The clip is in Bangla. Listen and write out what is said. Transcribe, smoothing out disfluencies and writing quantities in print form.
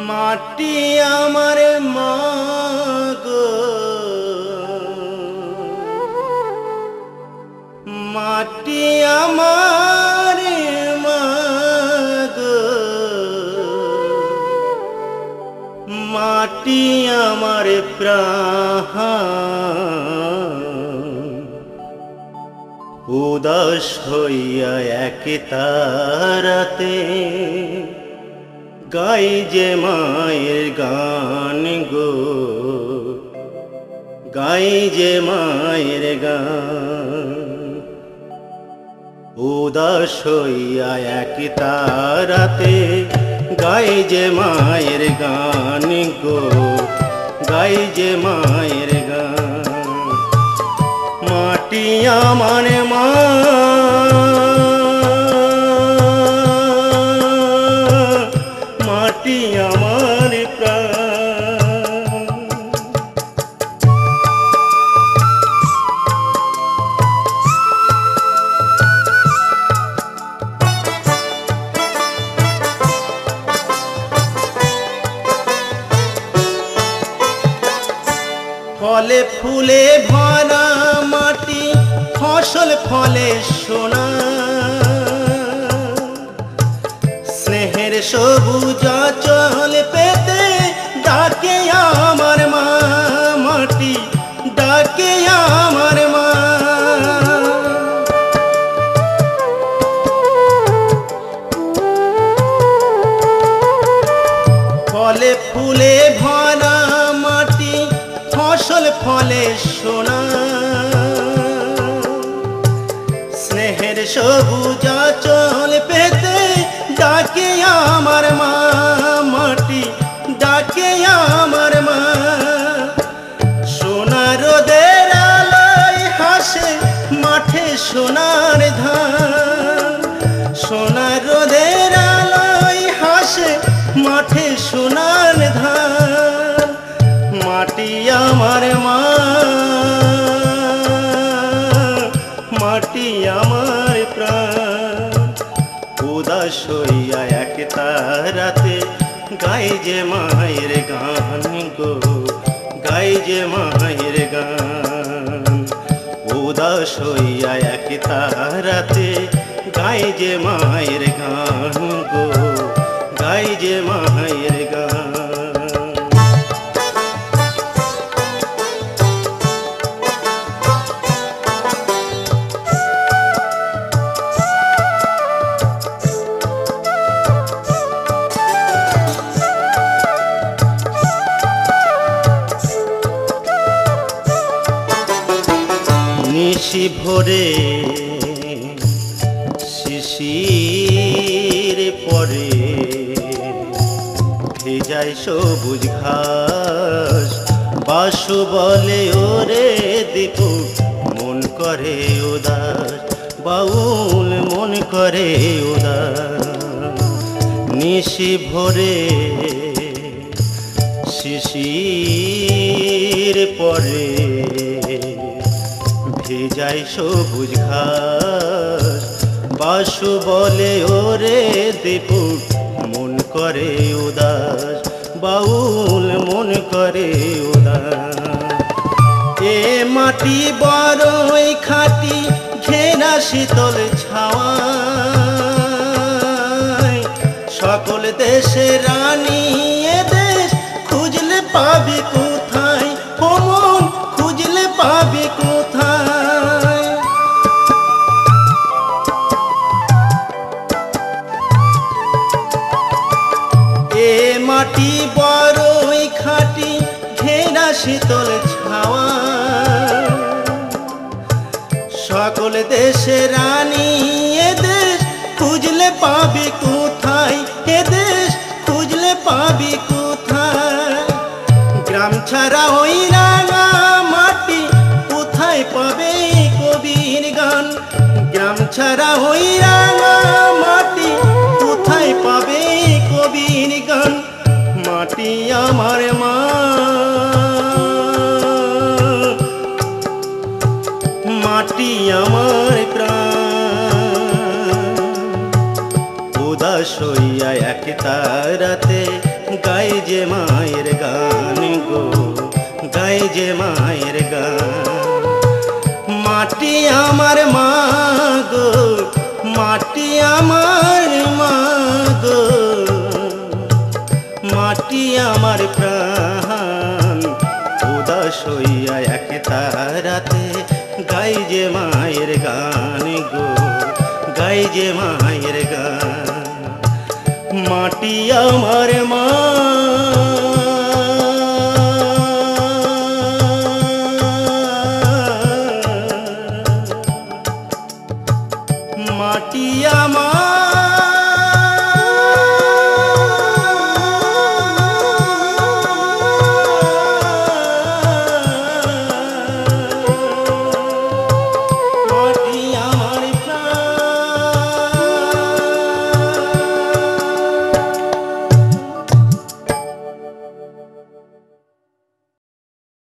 মাটি আমার মা গো, মাটি আমার মা গো, মাটি আমার প্রাণ। উদাস হইয়া এক তারাতে গাই যে মায়ের গান গো, গাই যে মায়ের গান। উদাস হইয়া এক তারাতে গাই যে মায়ের গান গো, গাই যে মায়ের গান। মাটি আমার মা, মাটি আমার প্রাণ। ফলে ফুলে ভরা মাটি, ফসল ফলে সোনা। স্নেহের সবুজ আঁচল পেতে ডাকে আমার মা, মাটি ডাকে আমার মা। ফলে ফুলে ভরা মাটি, ফসল ফলে সোনা। স্নেহের সবুজ আঁচল পেতে ডাকে আমার মা, মাটি ডাকে আমার মা। সোনার রোদের আলোয় হাসে মাঠে সোনার ধান। সোনার রোদের আলোয় হাসে মাঠে সোনার ধান। মাটি আমার মা, মাটি আমার প্রাণ। উদাস হইয়া এক তারাতে গাই যে মায়ের গান গো, গাই যে মায়ের গান। উদাস হইয়া এক তারাতে গাই যে মায়ের গান গো, গাই যে মায়ের গান। নিশি ভোরে শিশির পরে ভেজায় সবুজ ঘাস। বাসু বলে ওরে দীপু মন করে উদাস, বাউল মন করে উদাস। নিশি ভোরে শিশির পরে ভেজায় সবুজ ঘাস। বাসু বলে ওরে দীপু মন করে উদাস, বাউল মন করে উদাস। এ মাটি বড়ই খাঁটি ঘেরা শীতল ছাওয়ায়। সকল দেশের রানী এ দেশ খুঁজলে পাবি কোথায়, ও মন খুঁজলে পাবি কোথায়। এ মাটি বড়ই খাঁটি ঘেরা শীতল ছাওয়া। সকল দেশের রানী এ দেশ খুঁজলে পাবি কোথায়, এ দেশ খুঁজলে পাবি কোথায়। গ্রাম ছাড়া ওই রাঙা মাটি কোথায় পাবে কবির গান। গ্রাম ছাড়া ওই রাঙা মাটি কোথায় পাবে কবির গান। মাটি আমার মা, মাটি আমার প্রাণ। উদাস হইয়া এক তারাতে গাই যে মায়ের গান গো, গাই যে মায়ের গান। মাটি আমার মা গো, মাটি আমার মা গো, মাটি আমার প্রাণ। উদাস হইয়া এক তারাতে গাই যে মায়ের গান গো, গাই যে মায়ের গান। মাটি আমার মা।